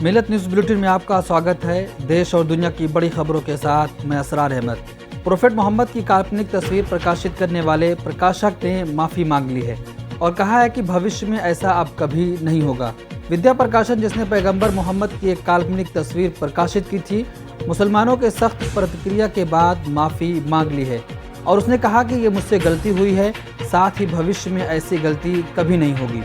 मिलत news bulletin में आपका स्वागत है। देश और दुनिया की बड़ी खबरों के साथ मैं असरार अहमद। प्रोफेट मोहम्मद की काल्पनिक तस्वीर प्रकाशित करने वाले प्रकाशक ने माफ़ी मांग ली है और कहा है कि भविष्य में ऐसा अब कभी नहीं होगा। विद्या प्रकाशन, जिसने पैगंबर मोहम्मद की एक काल्पनिक तस्वीर प्रकाशित की थी, मुसलमानों के सख्त प्रतिक्रिया के बाद माफ़ी मांग ली है और उसने कहा कि ये मुझसे गलती हुई है, साथ ही भविष्य में ऐसी गलती कभी नहीं होगी।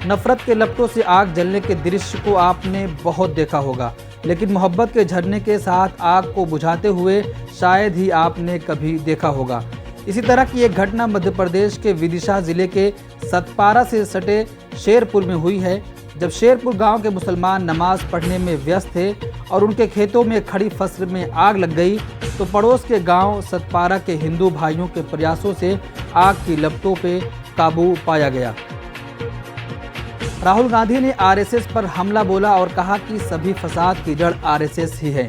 नफरत के लपटों से आग जलने के दृश्य को आपने बहुत देखा होगा, लेकिन मोहब्बत के झरने के साथ आग को बुझाते हुए शायद ही आपने कभी देखा होगा। इसी तरह की एक घटना मध्य प्रदेश के विदिशा जिले के सतपारा से सटे शेरपुर में हुई है। जब शेरपुर गांव के मुसलमान नमाज पढ़ने में व्यस्त थे और उनके खेतों में खड़ी फसल में आग लग गई, तो पड़ोस के गांव सतपारा के हिंदू भाइयों के प्रयासों से आग की लपटों पे काबू पाया गया। राहुल गांधी ने आरएसएस पर हमला बोला और कहा कि सभी फसाद की जड़ आरएसएस ही है,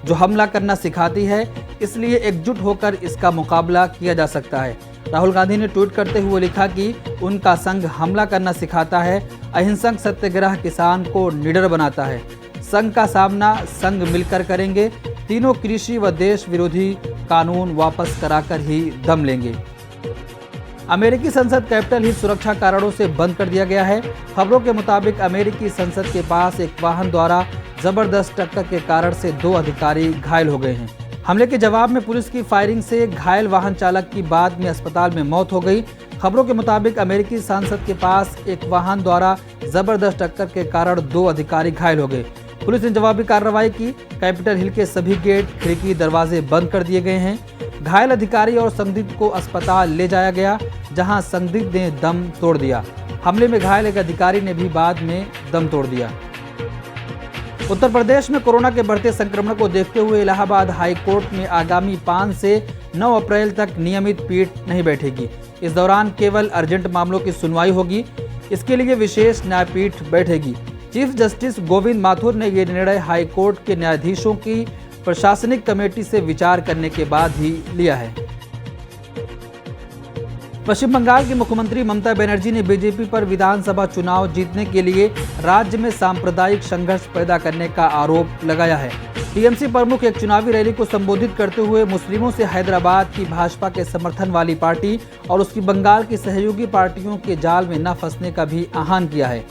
जो हमला करना सिखाती है, इसलिए एकजुट होकर इसका मुकाबला किया जा सकता है। राहुल गांधी ने ट्वीट करते हुए लिखा कि उनका संघ हमला करना सिखाता है, अहिंसक सत्याग्रह किसान को निडर बनाता है। संघ का सामना संघ मिलकर करेंगे, तीनों कृषि व देश विरोधी कानून वापस कराकर ही दम लेंगे। अमेरिकी संसद कैपिटल हिल सुरक्षा कारणों से बंद कर दिया गया है। खबरों के मुताबिक अमेरिकी संसद के पास एक वाहन द्वारा जबरदस्त टक्कर के कारण से 2 अधिकारी घायल हो गए हैं। हमले के जवाब में पुलिस की फायरिंग से घायल वाहन चालक की बाद में अस्पताल में मौत हो गई। खबरों के मुताबिक अमेरिकी सांसद के पास एक वाहन द्वारा जबरदस्त टक्कर के कारण 2 अधिकारी घायल हो गए। पुलिस ने जवाबी कार्रवाई की। कैपिटल हिल के सभी गेट, खिड़की, दरवाजे बंद कर दिए गए हैं। घायल अधिकारी और संदिग्ध को अस्पताल ले जाया गया, जहां संदिग्ध ने दम तोड़ दिया। हमले में घायल एक अधिकारी ने भी बाद में दम तोड़ दिया। उत्तर प्रदेश में कोरोना के बढ़ते संक्रमण को देखते हुए इलाहाबाद हाई कोर्ट में आगामी 5 से 9 अप्रैल तक नियमित पीठ नहीं बैठेगी। इस दौरान केवल अर्जेंट मामलों की सुनवाई होगी। इसके लिए विशेष न्यायपीठ बैठेगी। चीफ जस्टिस गोविंद माथुर ने यह निर्णय हाई कोर्ट के न्यायाधीशों की प्रशासनिक कमेटी से विचार करने के बाद ही लिया है। पश्चिम बंगाल की मुख्यमंत्री ममता बनर्जी ने बीजेपी पर विधानसभा चुनाव जीतने के लिए राज्य में सांप्रदायिक संघर्ष पैदा करने का आरोप लगाया है। टीएमसी प्रमुख एक चुनावी रैली को संबोधित करते हुए मुस्लिमों से हैदराबाद की भाजपा के समर्थन वाली पार्टी और उसकी बंगाल की सहयोगी पार्टियों के जाल में न फंसने का भी आह्वान किया है,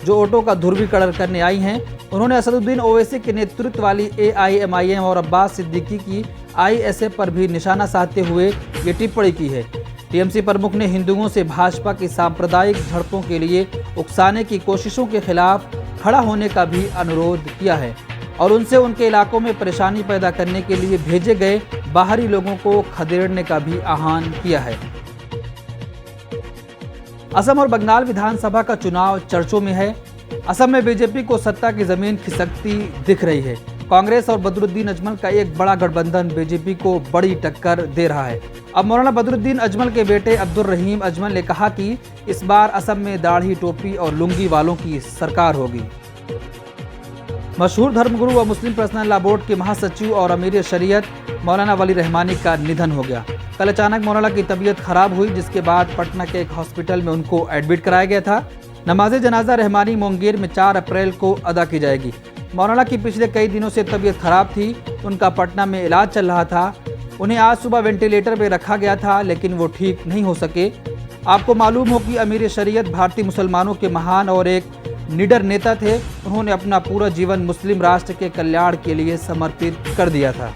जो वोटों का ध्रुवीकरण करने आई हैं। उन्होंने असदुद्दीन ओवैसी के नेतृत्व वाली एआईएमआईएम और अब्बास सिद्दीकी की आईएसएफ पर भी निशाना साधते हुए ये टिप्पणी की है। टीएमसी प्रमुख ने हिंदुओं से भाजपा की सांप्रदायिक झड़पों के लिए उकसाने की कोशिशों के खिलाफ खड़ा होने का भी अनुरोध किया है और उनसे उनके इलाकों में परेशानी पैदा करने के लिए भेजे गए बाहरी लोगों को खदेड़ने का भी आह्वान किया है। असम और बंगाल विधानसभा का चुनाव चर्चों में है। असम में बीजेपी को सत्ता की जमीन खिसकती दिख रही है। कांग्रेस और बदरुद्दीन अजमल का एक बड़ा गठबंधन बीजेपी को बड़ी टक्कर दे रहा है। अब मौलाना बदरुद्दीन अजमल के बेटे अब्दुल रहीम अजमल ने कहा कि इस बार असम में दाढ़ी, टोपी और लुंगी वालों की सरकार होगी। मशहूर धर्मगुरु व मुस्लिम पर्सनल लॉ बोर्ड के महासचिव और अमीर शरीयत मौलाना वली रहमानी का निधन हो गया। कल अचानक मौलाना की तबीयत खराब हुई, जिसके बाद पटना के एक हॉस्पिटल में उनको एडमिट कराया गया था। नमाज जनाजा रहमानी मुंगेर में 4 अप्रैल को अदा की जाएगी। मौलाना की पिछले कई दिनों से तबीयत खराब थी। उनका पटना में इलाज चल रहा था। उन्हें आज सुबह वेंटिलेटर पर रखा गया था, लेकिन वो ठीक नहीं हो सके। आपको मालूम हो कि अमीर शरीयत भारतीय मुसलमानों के महान और एक निडर नेता थे। उन्होंने अपना पूरा जीवन मुस्लिम राष्ट्र के कल्याण के लिए समर्पित कर दिया था।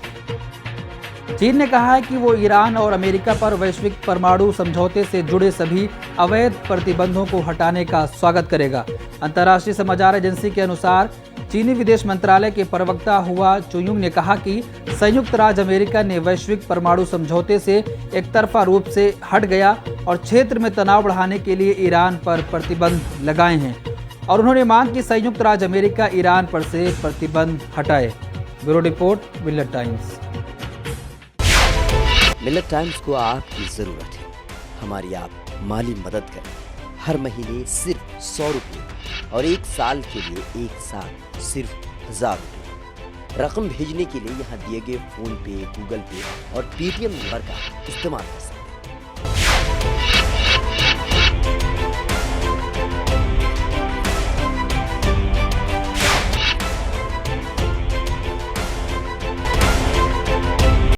चीन ने कहा है कि वो ईरान और अमेरिका पर वैश्विक परमाणु समझौते से जुड़े सभी अवैध प्रतिबंधों को हटाने का स्वागत करेगा। अंतर्राष्ट्रीय समाचार एजेंसी के अनुसार चीनी विदेश मंत्रालय के प्रवक्ता हुआ चुयुंग ने कहा कि संयुक्त राज्य अमेरिका ने वैश्विक परमाणु समझौते से एकतरफा रूप से हट गया और क्षेत्र में तनाव बढ़ाने के लिए ईरान पर प्रतिबंध लगाए हैं और उन्होंने मांग की संयुक्त राज्य अमेरिका ईरान पर से प्रतिबंध हटाए। ब्यूरो रिपोर्ट, मिलत टाइम्स। मिलत टाइम्स को आपकी जरूरत है। हमारी आप माली मदद करें। हर महीने सिर्फ 100 रुपये और 1 साल के लिए एक साथ सिर्फ 1000 रुपये। रकम भेजने के लिए यहाँ दिए गए फोन पे, गूगल पे और पेटीएम नंबर का इस्तेमाल कर सकते हैं।